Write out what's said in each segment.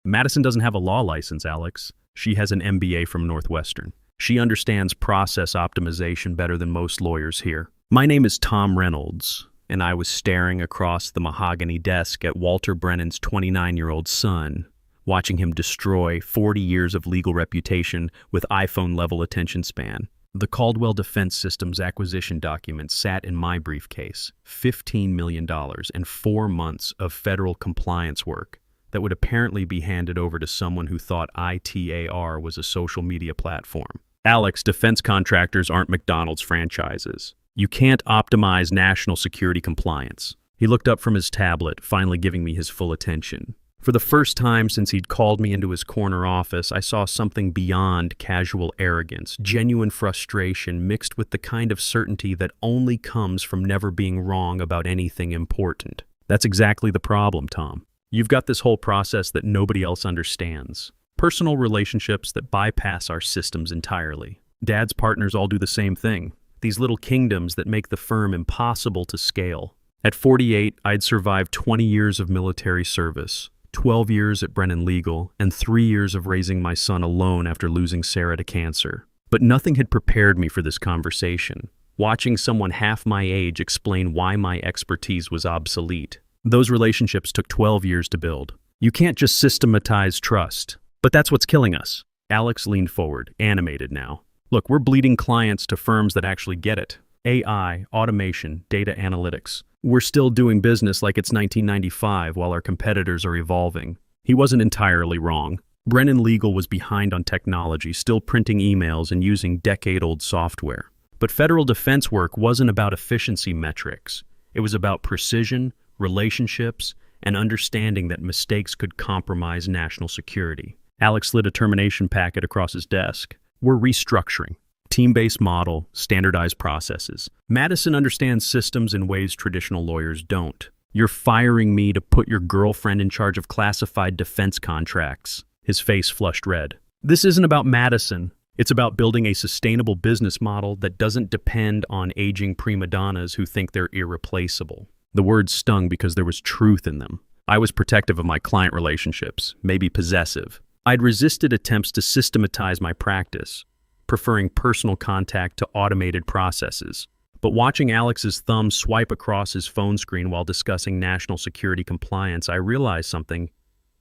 Madison doesn't have a law license, Alex. She has an MBA from Northwestern. She understands process optimization better than most lawyers here. My name is Tom Reynolds, and I was staring across the mahogany desk at Walter Brennan's 29-year-old son, watching him destroy 40 years of legal reputation with iPhone-level attention span. The Caldwell Defense Systems acquisition documents sat in my briefcase, $15 million and 4 months of federal compliance work that would apparently be handed over to someone who thought ITAR was a social media platform. Alex, defense contractors aren't McDonald's franchises. You can't optimize national security compliance. He looked up from his tablet, finally giving me his full attention. For the first time since he'd called me into his corner office, I saw something beyond casual arrogance, genuine frustration mixed with the kind of certainty that only comes from never being wrong about anything important. That's exactly the problem, Tom. You've got this whole process that nobody else understands. Personal relationships that bypass our systems entirely. Dad's partners all do the same thing. These little kingdoms that make the firm impossible to scale. At 48, I'd survived 20 years of military service. 12 years at Brennan Legal, and 3 years of raising my son alone after losing Sarah to cancer. But nothing had prepared me for this conversation. Watching someone half my age explain why my expertise was obsolete. Those relationships took 12 years to build. You can't just systematize trust. But that's what's killing us. Alex leaned forward, animated now. Look, we're bleeding clients to firms that actually get it. AI, automation, data analytics. We're still doing business like it's 1995 while our competitors are evolving. He wasn't entirely wrong. Brennan Legal was behind on technology, still printing emails and using decade-old software. But federal defense work wasn't about efficiency metrics. It was about precision, relationships, and understanding that mistakes could compromise national security. Alex slid a termination packet across his desk. We're restructuring. Team-based model, standardized processes. Madison understands systems in ways traditional lawyers don't. You're firing me to put your girlfriend in charge of classified defense contracts. His face flushed red. This isn't about Madison. It's about building a sustainable business model that doesn't depend on aging prima donnas who think they're irreplaceable. The words stung because there was truth in them. I was protective of my client relationships, maybe possessive. I'd resisted attempts to systematize my practice, preferring personal contact to automated processes. But watching Alex's thumb swipe across his phone screen while discussing national security compliance, I realized something.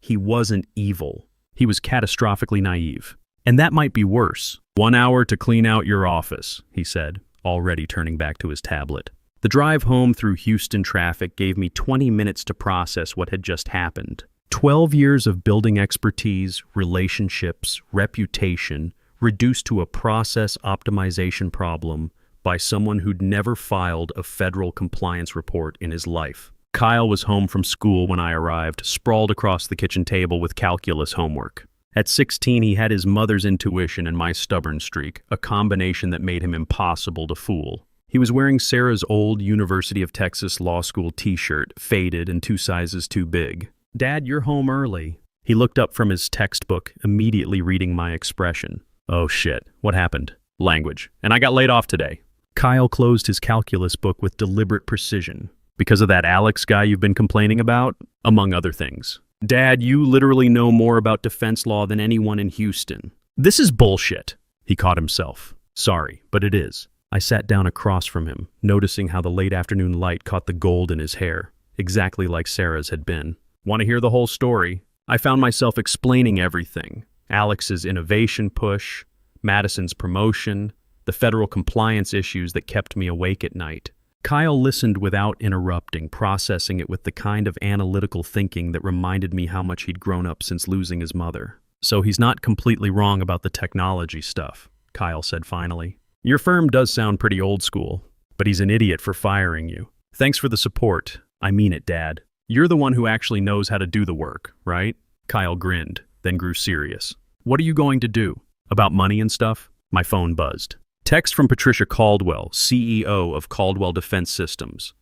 He wasn't evil. He was catastrophically naive. And that might be worse. 1 hour to clean out your office, he said, already turning back to his tablet. The drive home through Houston traffic gave me 20 minutes to process what had just happened. 12 years of building expertise, relationships, reputation, reduced to a process optimization problem by someone who'd never filed a federal compliance report in his life. Kyle was home from school when I arrived, sprawled across the kitchen table with calculus homework. At 16, he had his mother's intuition and my stubborn streak, a combination that made him impossible to fool. He was wearing Sarah's old University of Texas Law School t-shirt, faded and 2 sizes too big. Dad, you're home early. He looked up from his textbook, immediately reading my expression. Oh shit, what happened? Language. And I got laid off today. Kyle closed his calculus book with deliberate precision. Because of that Alex guy you've been complaining about? Among other things. Dad, you literally know more about defense law than anyone in Houston. This is bullshit. He caught himself. Sorry, but it is. I sat down across from him, noticing how the late afternoon light caught the gold in his hair, exactly like Sarah's had been. Want to hear the whole story? I found myself explaining everything. Alex's innovation push, Madison's promotion, the federal compliance issues that kept me awake at night. Kyle listened without interrupting, processing it with the kind of analytical thinking that reminded me how much he'd grown up since losing his mother. So he's not completely wrong about the technology stuff, Kyle said finally. Your firm does sound pretty old school, but he's an idiot for firing you. Thanks for the support. I mean it, Dad. You're the one who actually knows how to do the work, right? Kyle grinned, then grew serious. What are you going to do? About money and stuff? My phone buzzed. Text from Patricia Caldwell, CEO of Caldwell Defense Systems.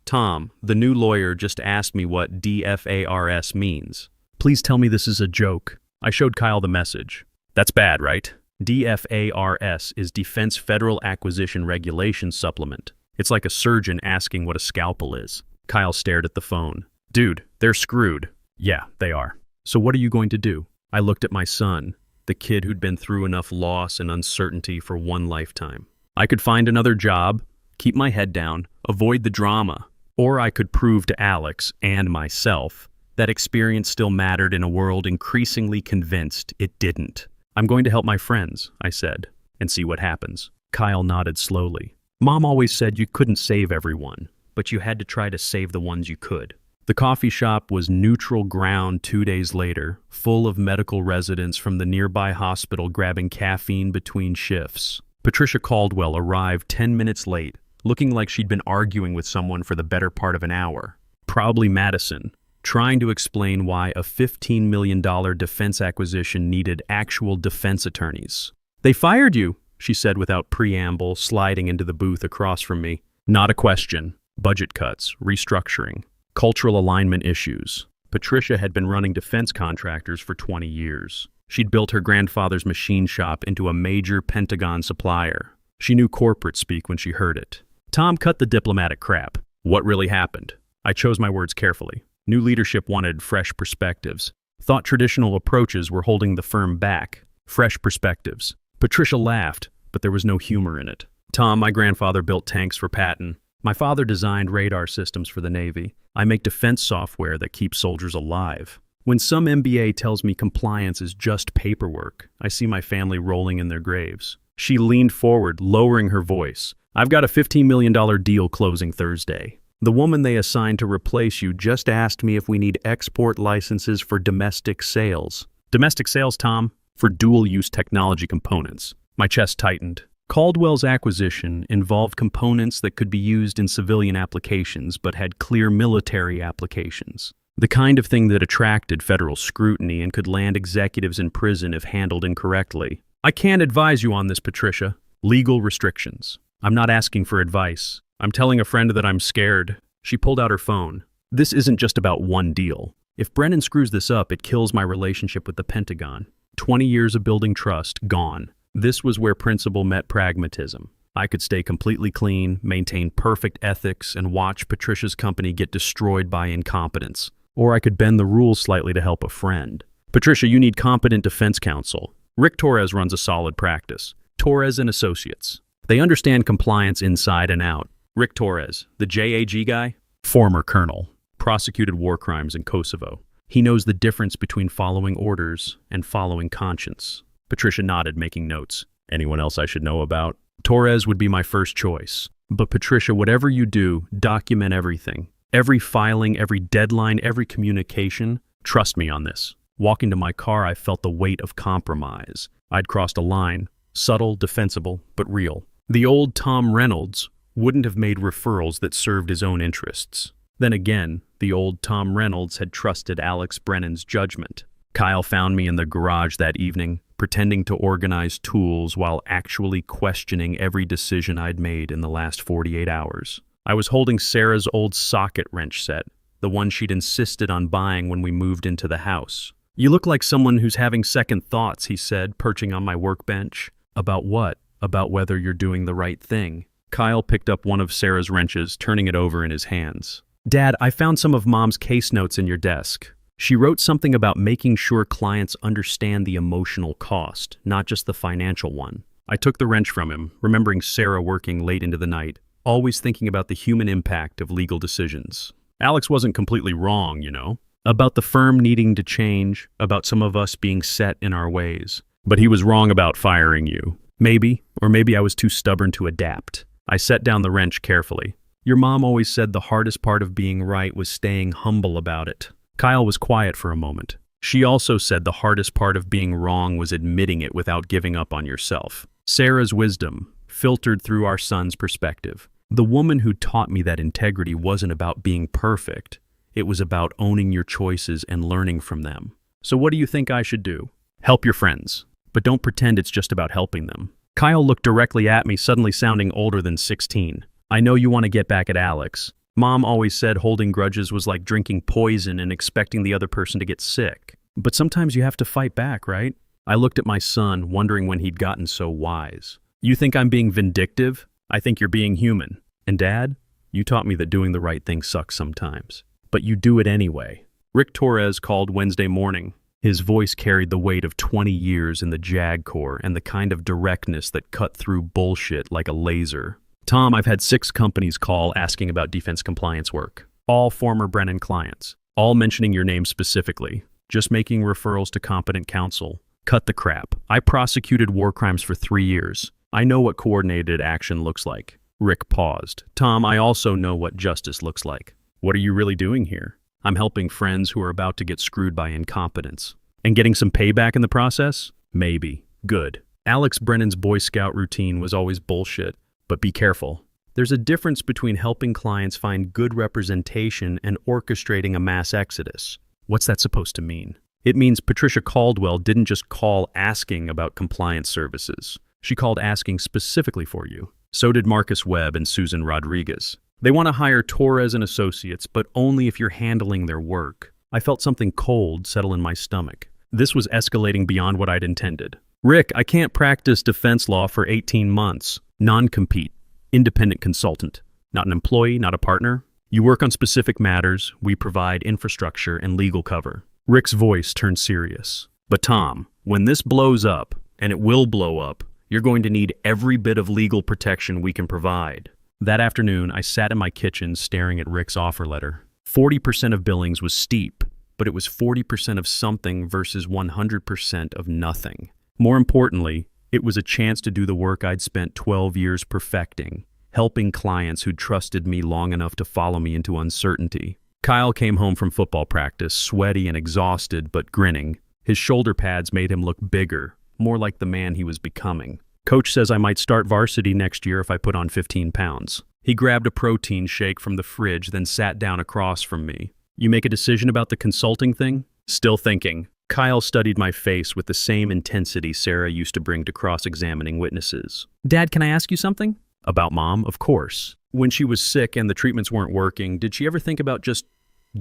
Tom, the new lawyer just asked me what DFARS means. Please tell me this is a joke. I showed Kyle the message. That's bad, right? DFARS is Defense Federal Acquisition Regulation Supplement. It's like a surgeon asking what a scalpel is. Kyle stared at the phone. Dude, they're screwed. Yeah, they are. So what are you going to do? I looked at my son, the kid who'd been through enough loss and uncertainty for one lifetime. I could find another job, keep my head down, avoid the drama, or I could prove to Alex and myself that experience still mattered in a world increasingly convinced it didn't. I'm going to help my friends, I said, and see what happens. Kyle nodded slowly. Mom always said you couldn't save everyone, but you had to try to save the ones you could. The coffee shop was neutral ground 2 days later, full of medical residents from the nearby hospital grabbing caffeine between shifts. Patricia Caldwell arrived 10 minutes late, looking like she'd been arguing with someone for the better part of an hour. Probably Madison, trying to explain why a $15 million defense acquisition needed actual defense attorneys. They fired you, she said without preamble, sliding into the booth across from me. Not a question. Budget cuts, restructuring, cultural alignment issues. Patricia had been running defense contractors for 20 years. She'd built her grandfather's machine shop into a major Pentagon supplier. She knew corporate speak when she heard it. Tom cut the diplomatic crap. What really happened? I chose my words carefully. New leadership wanted fresh perspectives. Thought traditional approaches were holding the firm back. Fresh perspectives. Patricia laughed, but there was no humor in it. Tom, my grandfather built tanks for Patton. My father designed radar systems for the Navy. I make defense software that keeps soldiers alive. When some MBA tells me compliance is just paperwork, I see my family rolling in their graves. She leaned forward, lowering her voice. I've got a $15 million deal closing Thursday. The woman they assigned to replace you just asked me if we need export licenses for domestic sales. Domestic sales, Tom? For dual-use technology components. My chest tightened. Caldwell's acquisition involved components that could be used in civilian applications but had clear military applications. The kind of thing that attracted federal scrutiny and could land executives in prison if handled incorrectly. I can't advise you on this, Patricia. Legal restrictions. I'm not asking for advice. I'm telling a friend that I'm scared. She pulled out her phone. This isn't just about one deal. If Brennan screws this up, it kills my relationship with the Pentagon. 20 years of building trust, gone. This was where principle met pragmatism. I could stay completely clean, maintain perfect ethics, and watch Patricia's company get destroyed by incompetence. Or I could bend the rules slightly to help a friend. Patricia, you need competent defense counsel. Rick Torres runs a solid practice. Torres and Associates. They understand compliance inside and out. Rick Torres, the JAG guy? Former colonel. Prosecuted war crimes in Kosovo. He knows the difference between following orders and following conscience. Patricia nodded, making notes. Anyone else I should know about? Torres would be my first choice. But Patricia, whatever you do, document everything. Every filing, every deadline, every communication. Trust me on this. Walking to my car, I felt the weight of compromise. I'd crossed a line. Subtle, defensible, but real. The old Tom Reynolds wouldn't have made referrals that served his own interests. Then again, the old Tom Reynolds had trusted Alex Brennan's judgment. Kyle found me in the garage that evening, pretending to organize tools while actually questioning every decision I'd made in the last 48 hours. I was holding Sarah's old socket wrench set, the one she'd insisted on buying when we moved into the house. You look like someone who's having second thoughts, he said, perching on my workbench. About what? About whether you're doing the right thing. Kyle picked up one of Sarah's wrenches, turning it over in his hands. Dad, I found some of Mom's case notes in your desk. She wrote something about making sure clients understand the emotional cost, not just the financial one. I took the wrench from him, remembering Sarah working late into the night, always thinking about the human impact of legal decisions. Alex wasn't completely wrong, you know, about the firm needing to change, about some of us being set in our ways. But he was wrong about firing you. Maybe, or maybe I was too stubborn to adapt. I set down the wrench carefully. Your mom always said the hardest part of being right was staying humble about it. Kyle was quiet for a moment. She also said the hardest part of being wrong was admitting it without giving up on yourself. Sarah's wisdom filtered through our son's perspective. The woman who taught me that integrity wasn't about being perfect. It was about owning your choices and learning from them. So what do you think I should do? Help your friends, but don't pretend it's just about helping them. Kyle looked directly at me, suddenly sounding older than 16. I know you want to get back at Alex. Mom always said holding grudges was like drinking poison and expecting the other person to get sick. But sometimes you have to fight back, right? I looked at my son, wondering when he'd gotten so wise. You think I'm being vindictive? I think you're being human. And Dad, you taught me that doing the right thing sucks sometimes. But you do it anyway. Rick Torres called Wednesday morning. His voice carried the weight of 20 years in the JAG Corps and the kind of directness that cut through bullshit like a laser. Tom, I've had 6 companies call asking about defense compliance work. All former Brennan clients. All mentioning your name specifically. Just making referrals to competent counsel. Cut the crap. I prosecuted war crimes for 3 years. I know what coordinated action looks like. Rick paused. Tom, I also know what justice looks like. What are you really doing here? I'm helping friends who are about to get screwed by incompetence. And getting some payback in the process? Maybe. Good. Alex Brennan's Boy Scout routine was always bullshit, but be careful. There's a difference between helping clients find good representation and orchestrating a mass exodus. What's that supposed to mean? It means Patricia Caldwell didn't just call asking about compliance services. She called asking specifically for you. So did Marcus Webb and Susan Rodriguez. They want to hire Torres and Associates, but only if you're handling their work. I felt something cold settle in my stomach. This was escalating beyond what I'd intended. Rick, I can't practice defense law for 18 months. Non-compete. Independent consultant. Not an employee, not a partner. You work on specific matters. We provide infrastructure and legal cover. Rick's voice turned serious. But Tom, when this blows up, and it will blow up, you're going to need every bit of legal protection we can provide. That afternoon, I sat in my kitchen staring at Rick's offer letter. 40% of billings was steep, but it was 40% of something versus 100% of nothing. More importantly, it was a chance to do the work I'd spent 12 years perfecting, helping clients who'd trusted me long enough to follow me into uncertainty. Kyle came home from football practice, sweaty and exhausted, but grinning. His shoulder pads made him look bigger, more like the man he was becoming. Coach says I might start varsity next year if I put on 15 pounds. He grabbed a protein shake from the fridge, then sat down across from me. You make a decision about the consulting thing? Still thinking. Kyle studied my face with the same intensity Sarah used to bring to cross-examining witnesses. Dad, can I ask you something? About Mom, of course. When she was sick and the treatments weren't working, did she ever think about just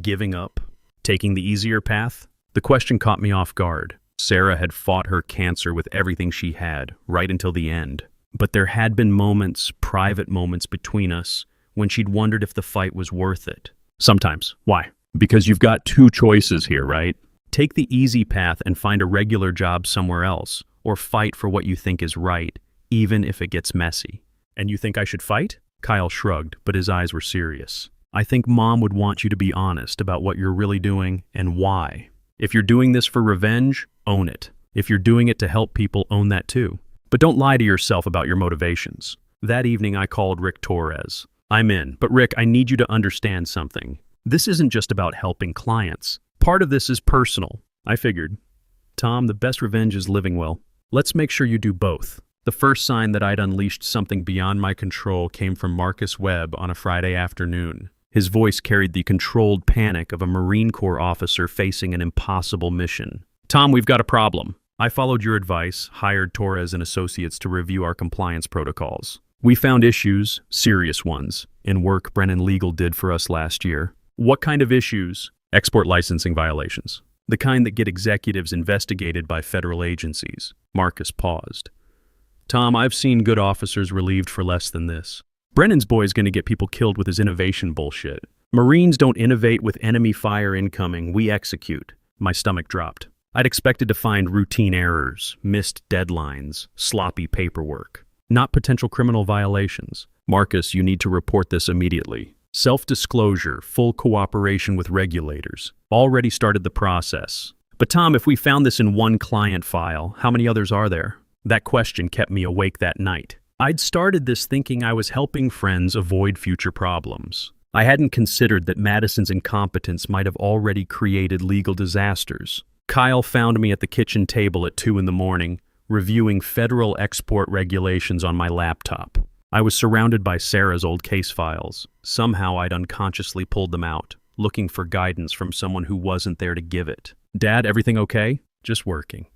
giving up? Taking the easier path? The question caught me off guard. Sarah had fought her cancer with everything she had, right until the end. But there had been moments, private moments between us, when she'd wondered if the fight was worth it. Sometimes. Why? Because you've got 2 choices here, right? Take the easy path and find a regular job somewhere else, or fight for what you think is right, even if it gets messy. And you think I should fight? Kyle shrugged, but his eyes were serious. I think Mom would want you to be honest about what you're really doing and why. If you're doing this for revenge, own it. If you're doing it to help people, own that too. But don't lie to yourself about your motivations. That evening, I called Rick Torres. I'm in, but Rick, I need you to understand something. This isn't just about helping clients. Part of this is personal. I figured. Tom, the best revenge is living well. Let's make sure you do both. The first sign that I'd unleashed something beyond my control came from Marcus Webb on a Friday afternoon. His voice carried the controlled panic of a Marine Corps officer facing an impossible mission. Tom, we've got a problem. I followed your advice, hired Torres and Associates to review our compliance protocols. We found issues, serious ones, in work Brennan Legal did for us last year. What kind of issues? Export licensing violations. The kind that get executives investigated by federal agencies. Marcus paused. Tom, I've seen good officers relieved for less than this. Brennan's boy's going to get people killed with his innovation bullshit. Marines don't innovate with enemy fire incoming, we execute. My stomach dropped. I'd expected to find routine errors, missed deadlines, sloppy paperwork. Not potential criminal violations. Marcus, you need to report this immediately. Self-disclosure, full cooperation with regulators. Already started the process. But Tom, if we found this in one client file, how many others are there? That question kept me awake that night. I'd started this thinking I was helping friends avoid future problems. I hadn't considered that Madison's incompetence might have already created legal disasters. Kyle found me at the kitchen table at 2 a.m, reviewing federal export regulations on my laptop. I was surrounded by Sarah's old case files. Somehow I'd unconsciously pulled them out, looking for guidance from someone who wasn't there to give it. Dad, everything okay? Just working.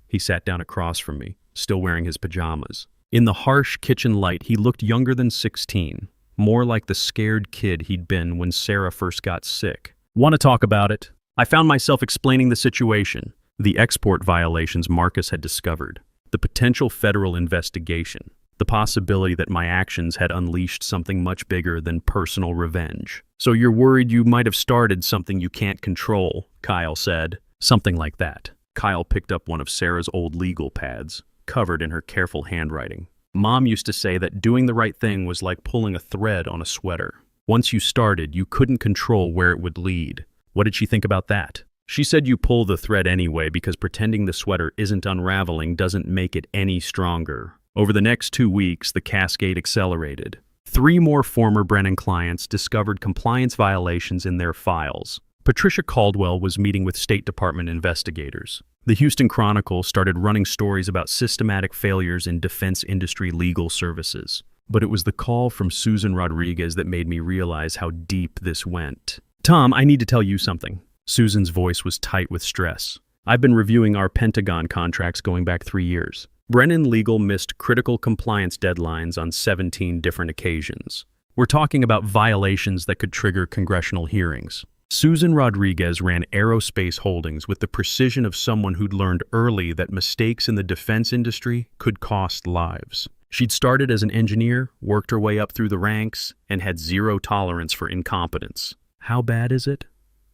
He sat down across from me, still wearing his pajamas. In the harsh kitchen light, he looked younger than 16, more like the scared kid he'd been when Sarah first got sick. Want to talk about it? I found myself explaining the situation, the export violations Marcus had discovered, the potential federal investigation, the possibility that my actions had unleashed something much bigger than personal revenge. So you're worried you might have started something you can't control, Kyle said. Something like that. Kyle picked up one of Sarah's old legal pads, covered in her careful handwriting. Mom used to say that doing the right thing was like pulling a thread on a sweater. Once you started, you couldn't control where it would lead. What did she think about that? She said you pull the thread anyway because pretending the sweater isn't unraveling doesn't make it any stronger. Over the next 2 weeks, the cascade accelerated. 3 more former Brennan clients discovered compliance violations in their files. Patricia Caldwell was meeting with State Department investigators. The Houston Chronicle started running stories about systematic failures in defense industry legal services. But it was the call from Susan Rodriguez that made me realize how deep this went. Tom, I need to tell you something. Susan's voice was tight with stress. I've been reviewing our Pentagon contracts going back 3 years. Brennan Legal missed critical compliance deadlines on 17 different occasions. We're talking about violations that could trigger congressional hearings. Susan Rodriguez ran Aerospace Holdings with the precision of someone who'd learned early that mistakes in the defense industry could cost lives. She'd started as an engineer, worked her way up through the ranks, and had zero tolerance for incompetence. How bad is it?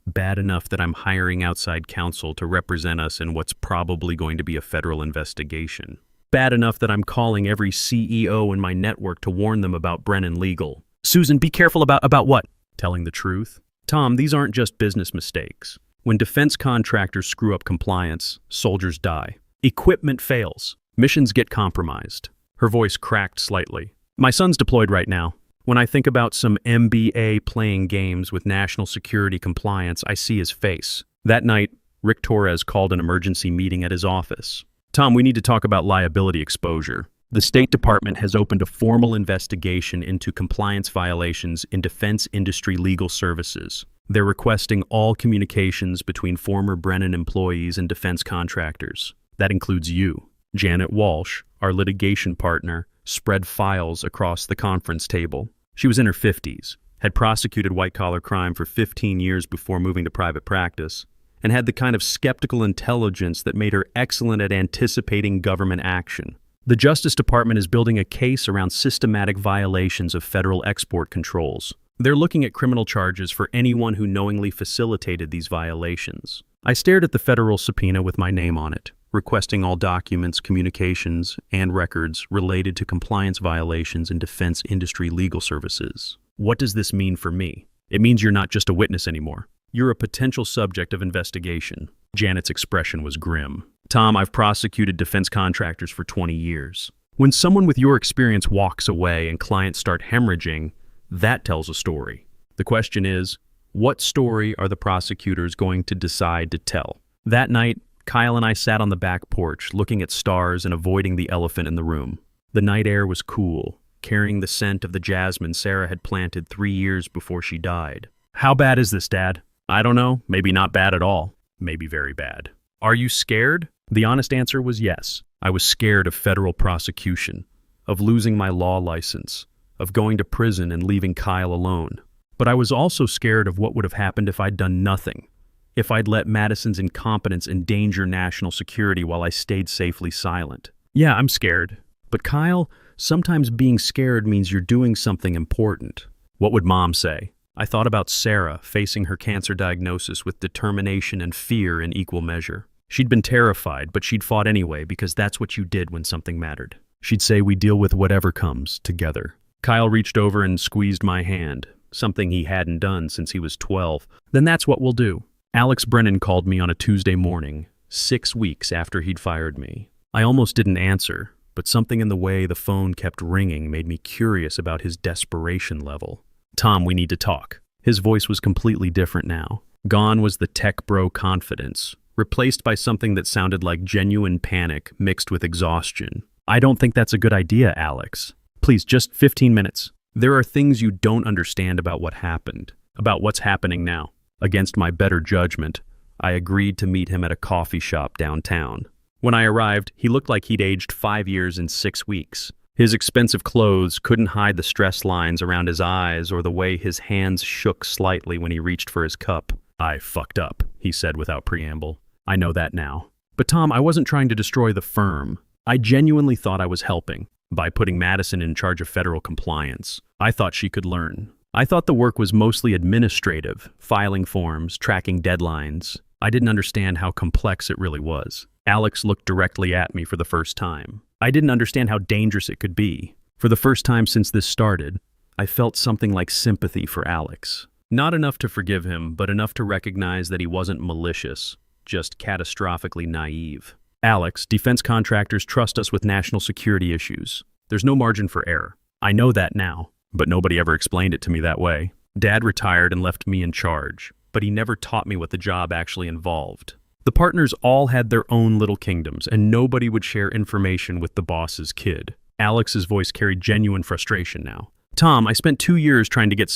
Bad enough that I'm hiring outside counsel to represent us in what's probably going to be a federal investigation. Bad enough that I'm calling every CEO in my network to warn them about Brennan Legal. Susan, be careful about what? Telling the truth? Tom, these aren't just business mistakes. When defense contractors screw up compliance, soldiers die. Equipment fails. Missions get compromised. Her voice cracked slightly. My son's deployed right now. When I think about some MBA playing games with national security compliance, I see his face. That night, Rick Torres called an emergency meeting at his office. Tom, we need to talk about liability exposure. The State Department has opened a formal investigation into compliance violations in defense industry legal services. They're requesting all communications between former Brennan employees and defense contractors. That includes you. Janet Walsh, our litigation partner, spread files across the conference table. She was in her 50s, had prosecuted white-collar crime for 15 years before moving to private practice, and had the kind of skeptical intelligence that made her excellent at anticipating government action. The Justice Department is building a case around systematic violations of federal export controls. They're looking at criminal charges for anyone who knowingly facilitated these violations. I stared at the federal subpoena with my name on it, requesting all documents, communications, and records related to compliance violations in defense industry legal services. What does this mean for me? It means you're not just a witness anymore. You're a potential subject of investigation. Janet's expression was grim. Tom, I've prosecuted defense contractors for 20 years. When someone with your experience walks away and clients start hemorrhaging, that tells a story. The question is, what story are the prosecutors going to decide to tell? That night, Kyle and I sat on the back porch, looking at stars and avoiding the elephant in the room. The night air was cool, carrying the scent of the jasmine Sarah had planted 3 years before she died. How bad is this, Dad? I don't know. Maybe not bad at all. Maybe very bad. Are you scared? The honest answer was yes. I was scared of federal prosecution, of losing my law license, of going to prison and leaving Kyle alone. But I was also scared of what would have happened if I'd done nothing. If I'd let Madison's incompetence endanger national security while I stayed safely silent. Yeah, I'm scared. But Kyle, sometimes being scared means you're doing something important. What would Mom say? I thought about Sarah facing her cancer diagnosis with determination and fear in equal measure. She'd been terrified, but she'd fought anyway because that's what you did when something mattered. She'd say we deal with whatever comes together. Kyle reached over and squeezed my hand, something he hadn't done since he was 12. Then that's what we'll do. Alex Brennan called me on a Tuesday morning, 6 weeks after he'd fired me. I almost didn't answer, but something in the way the phone kept ringing made me curious about his desperation level. Tom, we need to talk. His voice was completely different now. Gone was the tech bro confidence, replaced by something that sounded like genuine panic mixed with exhaustion. I don't think that's a good idea, Alex. Please, just 15 minutes. There are things you don't understand about what happened, about what's happening now. Against my better judgment, I agreed to meet him at a coffee shop downtown. When I arrived, he looked like he'd aged 5 years and 6 weeks. His expensive clothes couldn't hide the stress lines around his eyes or the way his hands shook slightly when he reached for his cup. I fucked up, he said without preamble. I know that now. But Tom, I wasn't trying to destroy the firm. I genuinely thought I was helping by putting Madison in charge of federal compliance. I thought she could learn. I thought the work was mostly administrative, filing forms, tracking deadlines. I didn't understand how complex it really was. Alex looked directly at me for the first time. I didn't understand how dangerous it could be. For the first time since this started, I felt something like sympathy for Alex. Not enough to forgive him, but enough to recognize that he wasn't malicious, just catastrophically naive. Alex, defense contractors trust us with national security issues. There's no margin for error. I know that now, but nobody ever explained it to me that way. Dad retired and left me in charge, but he never taught me what the job actually involved. The partners all had their own little kingdoms, and nobody would share information with the boss's kid. Alex's voice carried genuine frustration now. Tom, I spent 2 years trying to get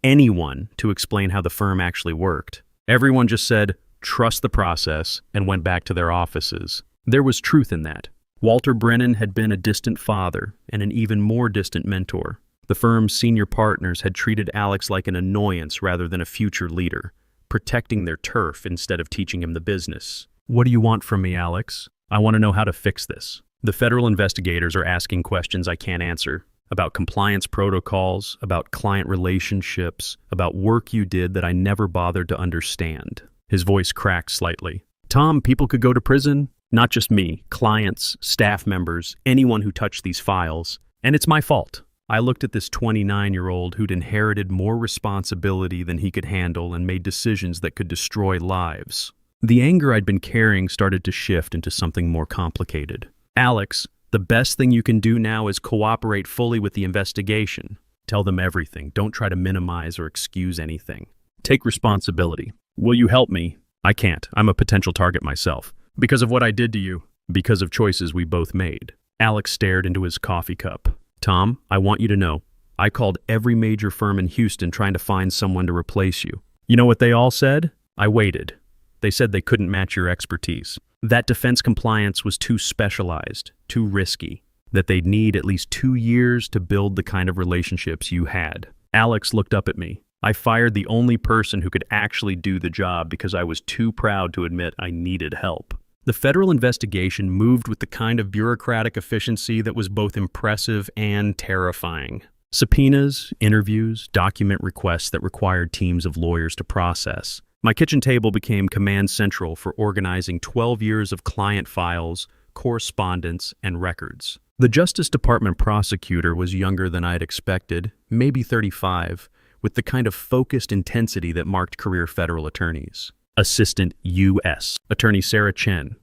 anyone, to explain how the firm actually worked. Everyone just said, trust the process, and went back to their offices. There was truth in that. Walter Brennan had been a distant father and an even more distant mentor. The firm's senior partners had treated Alex like an annoyance rather than a future leader, protecting their turf instead of teaching him the business. What do you want from me, Alex? I want to know how to fix this. The federal investigators are asking questions I can't answer, about compliance protocols, about client relationships, about work you did that I never bothered to understand. His voice cracked slightly. Tom, people could go to prison. Not just me, clients, staff members, anyone who touched these files. And it's my fault. I looked at this 29-year-old who'd inherited more responsibility than he could handle and made decisions that could destroy lives. The anger I'd been carrying started to shift into something more complicated. Alex, the best thing you can do now is cooperate fully with the investigation. Tell them everything. Don't try to minimize or excuse anything. Take responsibility. Will you help me? I can't. I'm a potential target myself. Because of what I did to you. Because of choices we both made. Alex stared into his coffee cup. Tom, I want you to know, I called every major firm in Houston trying to find someone to replace you. You know what they all said? I waited. They said they couldn't match your expertise. That defense compliance was too specialized, too risky, that they'd need at least 2 years to build the kind of relationships you had. Alex looked up at me. I fired the only person who could actually do the job because I was too proud to admit I needed help. The federal investigation moved with the kind of bureaucratic efficiency that was both impressive and terrifying. Subpoenas, interviews, document requests that required teams of lawyers to process. My kitchen table became command central for organizing 12 years of client files, correspondence, and records. The Justice Department prosecutor was younger than I had expected, maybe 35, with the kind of focused intensity that marked career federal attorneys. Assistant U.S. Attorney Sarah Chen.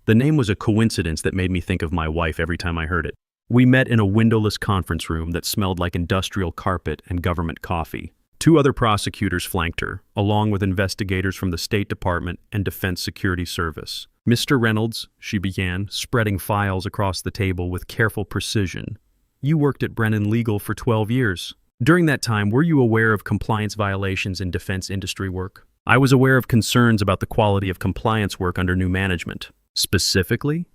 The name was a coincidence that made me think of my wife every time I heard it. We met in a windowless conference room that smelled like industrial carpet and government coffee. 2 other prosecutors flanked her, along with investigators from the State Department and Defense Security Service. Mr. Reynolds, she began, spreading files across the table with careful precision. You worked at Brennan Legal for 12 years. During that time, were you aware of compliance violations in defense industry work? I was aware of concerns about the quality of compliance work under new management. Specifically,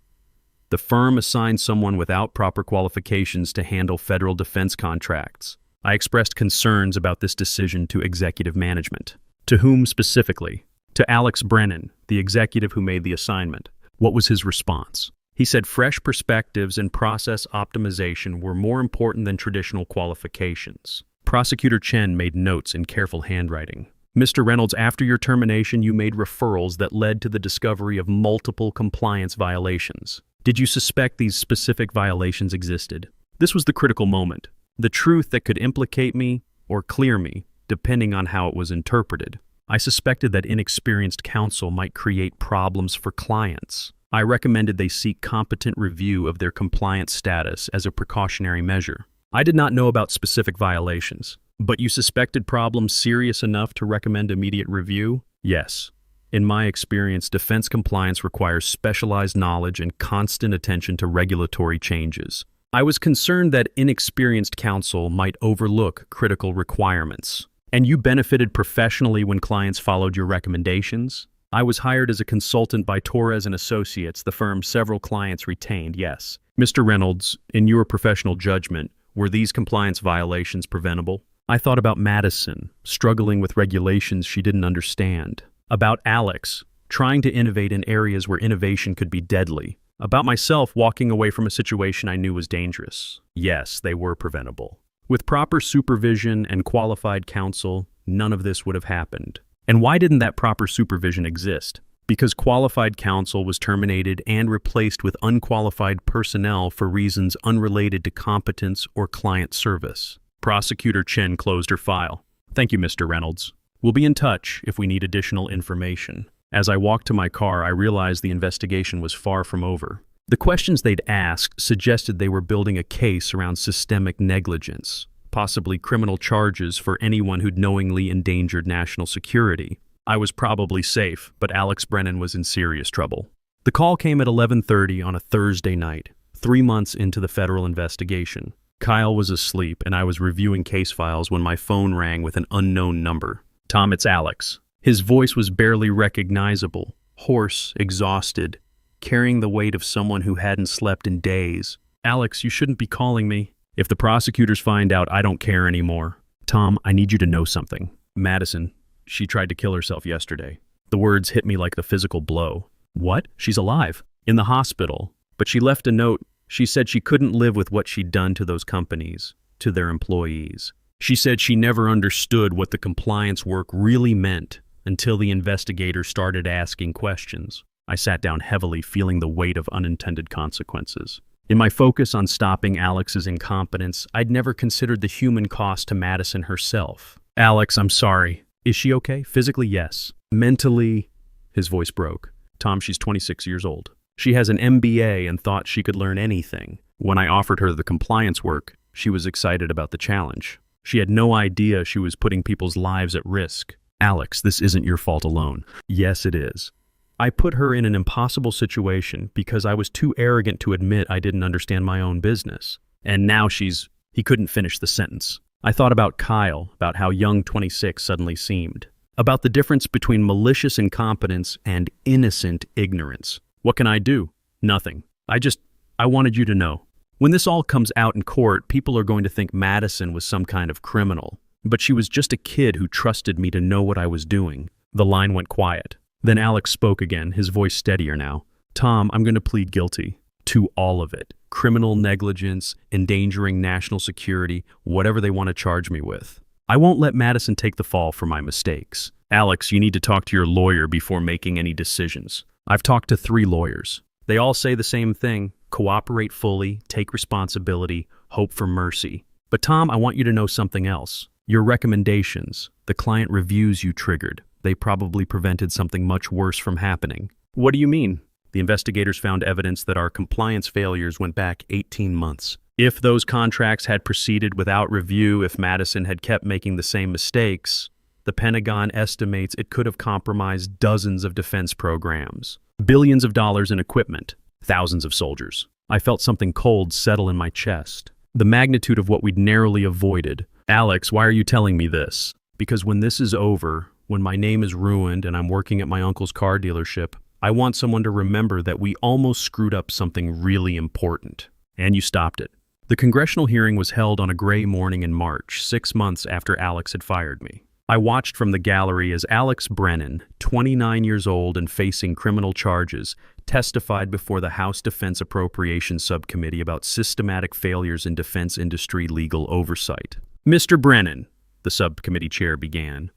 the firm assigned someone without proper qualifications to handle federal defense contracts. I expressed concerns about this decision to executive management. To whom specifically? To Alex Brennan, the executive who made the assignment. What was his response? He said fresh perspectives and process optimization were more important than traditional qualifications. Prosecutor Chen made notes in careful handwriting. Mr. Reynolds, after your termination, you made referrals that led to the discovery of multiple compliance violations. Did you suspect these specific violations existed? This was the critical moment. The truth that could implicate me or clear me, depending on how it was interpreted. I suspected that inexperienced counsel might create problems for clients. I recommended they seek competent review of their compliance status as a precautionary measure. I did not know about specific violations. But you suspected problems serious enough to recommend immediate review? Yes. In my experience, defense compliance requires specialized knowledge and constant attention to regulatory changes. I was concerned that inexperienced counsel might overlook critical requirements. And you benefited professionally when clients followed your recommendations? I was hired as a consultant by Torres & Associates, the firm several clients retained, yes. Mr. Reynolds, in your professional judgment, were these compliance violations preventable? I thought about Madison, struggling with regulations she didn't understand. About Alex, trying to innovate in areas where innovation could be deadly. About myself, walking away from a situation I knew was dangerous. Yes, they were preventable. With proper supervision and qualified counsel, none of this would have happened. And why didn't that proper supervision exist? Because qualified counsel was terminated and replaced with unqualified personnel for reasons unrelated to competence or client service. Prosecutor Chen closed her file. Thank you, Mr. Reynolds. We'll be in touch if we need additional information. As I walked to my car, I realized the investigation was far from over. The questions they'd asked suggested they were building a case around systemic negligence, possibly criminal charges for anyone who'd knowingly endangered national security. I was probably safe, but Alex Brennan was in serious trouble. The call came at 11:30 on a Thursday night, 3 months into the federal investigation. Kyle was asleep, and I was reviewing case files when my phone rang with an unknown number. Tom, it's Alex. His voice was barely recognizable, hoarse, exhausted, carrying the weight of someone who hadn't slept in days. Alex, you shouldn't be calling me. If the prosecutors find out, I don't care anymore. Tom, I need you to know something. Madison, she tried to kill herself yesterday. The words hit me like the physical blow. What? She's alive. In the hospital. But she left a note. She said she couldn't live with what she'd done to those companies, to their employees. She said she never understood what the compliance work really meant until the investigators started asking questions. I sat down heavily, feeling the weight of unintended consequences. In my focus on stopping Alex's incompetence, I'd never considered the human cost to Madison herself. Alex, I'm sorry. Is she okay? Physically, yes. Mentally, his voice broke. Tom, she's 26 years old. She has an MBA and thought she could learn anything. When I offered her the compliance work, she was excited about the challenge. She had no idea she was putting people's lives at risk. Alex, this isn't your fault alone. Yes, it is. I put her in an impossible situation because I was too arrogant to admit I didn't understand my own business. And now He couldn't finish the sentence. I thought about Kyle, about how young 26 suddenly seemed, about the difference between malicious incompetence and innocent ignorance. What can I do? Nothing. I wanted you to know. When this all comes out in court, people are going to think Madison was some kind of criminal. But she was just a kid who trusted me to know what I was doing. The line went quiet. Then Alex spoke again, his voice steadier now. Tom, I'm going to plead guilty to all of it. Criminal negligence, endangering national security, whatever they want to charge me with. I won't let Madison take the fall for my mistakes. Alex, you need to talk to your lawyer before making any decisions. I've talked to 3 lawyers. They all say the same thing: cooperate fully, take responsibility, hope for mercy. But Tom, I want you to know something else. Your recommendations, the client reviews you triggered, they probably prevented something much worse from happening. What do you mean? The investigators found evidence that our compliance failures went back 18 months. If those contracts had proceeded without review, if Madison had kept making the same mistakes, the Pentagon estimates it could have compromised dozens of defense programs, billions of dollars in equipment, thousands of soldiers. I felt something cold settle in my chest. The magnitude of what we'd narrowly avoided. Alex, why are you telling me this? Because when this is over, when my name is ruined and I'm working at my uncle's car dealership, I want someone to remember that we almost screwed up something really important. And you stopped it. The congressional hearing was held on a gray morning in March, 6 months after Alex had fired me. I watched from the gallery as Alex Brennan, 29 years old and facing criminal charges, testified before the House Defense Appropriations Subcommittee about systematic failures in defense industry legal oversight. Mr. Brennan, the subcommittee chair began,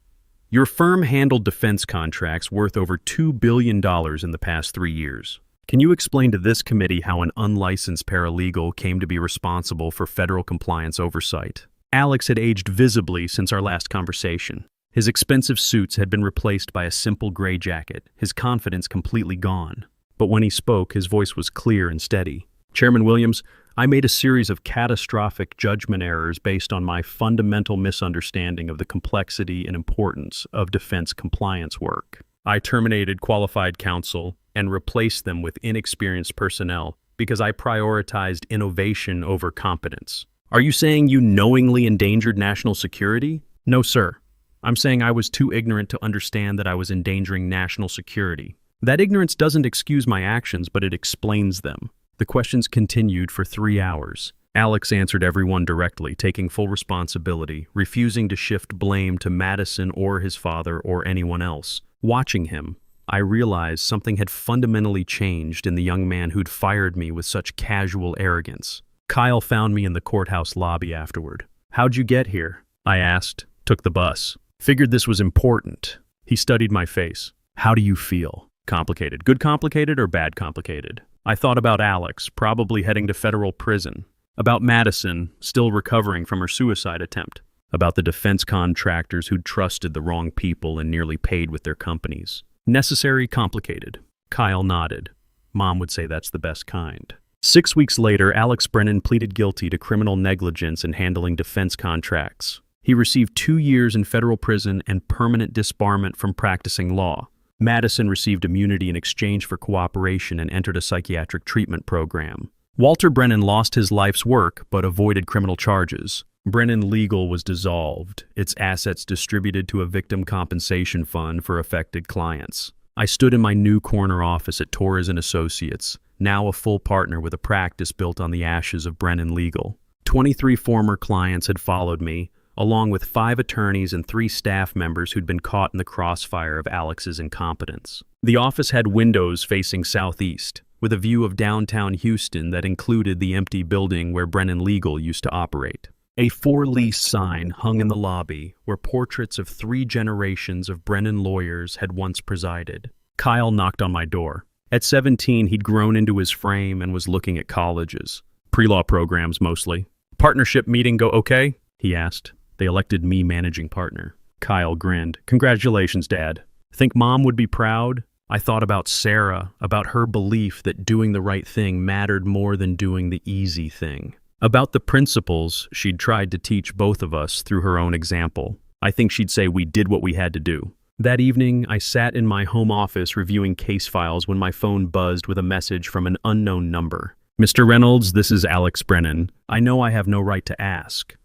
your firm handled defense contracts worth over $2 billion in the past 3 years. Can you explain to this committee how an unlicensed paralegal came to be responsible for federal compliance oversight? Alex had aged visibly since our last conversation. His expensive suits had been replaced by a simple gray jacket, his confidence completely gone. But when he spoke, his voice was clear and steady. Chairman Williams, I made a series of catastrophic judgment errors based on my fundamental misunderstanding of the complexity and importance of defense compliance work. I terminated qualified counsel and replaced them with inexperienced personnel because I prioritized innovation over competence. Are you saying you knowingly endangered national security? No, sir. I'm saying I was too ignorant to understand that I was endangering national security. That ignorance doesn't excuse my actions, but it explains them. The questions continued for 3 hours. Alex answered everyone directly, taking full responsibility, refusing to shift blame to Madison or his father or anyone else. Watching him, I realized something had fundamentally changed in the young man who'd fired me with such casual arrogance. Kyle found me in the courthouse lobby afterward. How'd you get here? I asked. Took the bus. Figured this was important. He studied my face. How do you feel? Complicated. Good complicated or bad complicated? I thought about Alex, probably heading to federal prison. About Madison, still recovering from her suicide attempt. About the defense contractors who'd trusted the wrong people and nearly paid with their companies. Necessary, complicated. Kyle nodded. Mom would say that's the best kind. 6 weeks later, Alex Brennan pleaded guilty to criminal negligence in handling defense contracts. He received 2 years in federal prison and permanent disbarment from practicing law. Madison received immunity in exchange for cooperation and entered a psychiatric treatment program. Walter Brennan lost his life's work but avoided criminal charges. Brennan Legal was dissolved, its assets distributed to a victim compensation fund for affected clients. I stood in my new corner office at Torres & Associates, now a full partner with a practice built on the ashes of Brennan Legal. 23 former clients had followed me, along with 5 attorneys and 3 staff members who'd been caught in the crossfire of Alex's incompetence. The office had windows facing southeast, with a view of downtown Houston that included the empty building where Brennan Legal used to operate. A for-lease sign hung in the lobby where portraits of 3 generations of Brennan lawyers had once presided. Kyle knocked on my door. At 17, he'd grown into his frame and was looking at colleges. Pre-law programs, mostly. "Partnership meeting go okay?" he asked. They elected me managing partner. Kyle grinned. "Congratulations, Dad. Think Mom would be proud?" I thought about Sarah, about her belief that doing the right thing mattered more than doing the easy thing. About the principles she'd tried to teach both of us through her own example. I think she'd say we did what we had to do. That evening, I sat in my home office reviewing case files when my phone buzzed with a message from an unknown number. "Mr. Reynolds, this is Alex Brennan. I know I have no right to ask,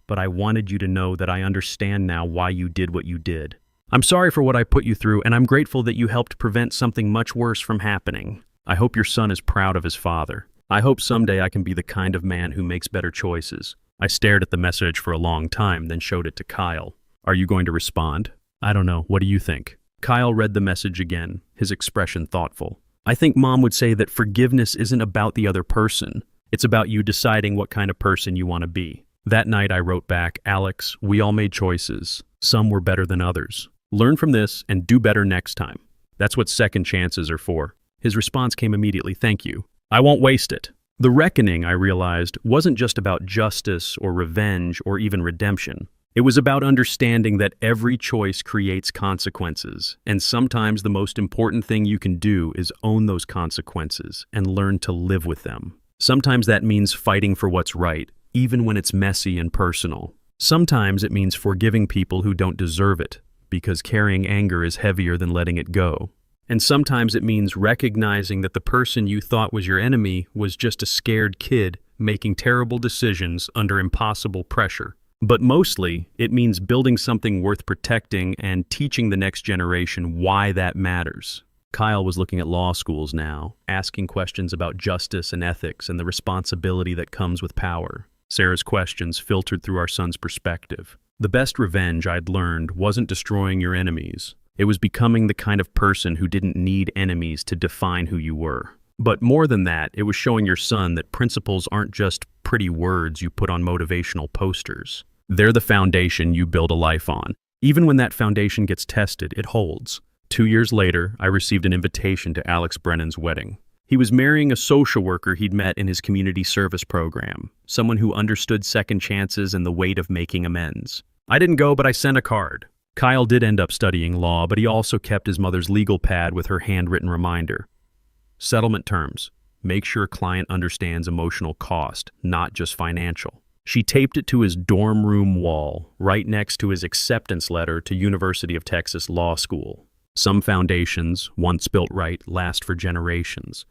but I wanted you to know that I understand now why you did what you did. I'm sorry for what I put you through, and I'm grateful that you helped prevent something much worse from happening. I hope your son is proud of his father. I hope someday I can be the kind of man who makes better choices." I stared at the message for a long time, then showed it to Kyle. "Are you going to respond?" "I don't know. What do you think?" Kyle read the message again, his expression thoughtful. "I think Mom would say that forgiveness isn't about the other person. It's about you deciding what kind of person you want to be." That night I wrote back, "Alex, we all made choices. Some were better than others. Learn from this and do better next time. That's what second chances are for." His response came immediately, "Thank you. I won't waste it." The reckoning, I realized, wasn't just about justice or revenge or even redemption. It was about understanding that every choice creates consequences, and sometimes the most important thing you can do is own those consequences and learn to live with them. Sometimes that means fighting for what's right, even when it's messy and personal. Sometimes it means forgiving people who don't deserve it, because carrying anger is heavier than letting it go. And sometimes it means recognizing that the person you thought was your enemy was just a scared kid making terrible decisions under impossible pressure. But mostly, it means building something worth protecting and teaching the next generation why that matters. Kyle was looking at law schools now, asking questions about justice and ethics and the responsibility that comes with power. Sarah's questions filtered through our son's perspective. The best revenge I'd learned wasn't destroying your enemies. It was becoming the kind of person who didn't need enemies to define who you were. But more than that, it was showing your son that principles aren't just pretty words you put on motivational posters. They're the foundation you build a life on. Even when that foundation gets tested, it holds. 2 years later, I received an invitation to Alex Brennan's wedding. He was marrying a social worker he'd met in his community service program, someone who understood second chances and the weight of making amends. I didn't go, but I sent a card. Kyle did end up studying law, but he also kept his mother's legal pad with her handwritten reminder. Settlement terms. Make sure client understands emotional cost, not just financial. She taped it to his dorm room wall, right next to his acceptance letter to University of Texas Law School. Some foundations, once built right, last for generations.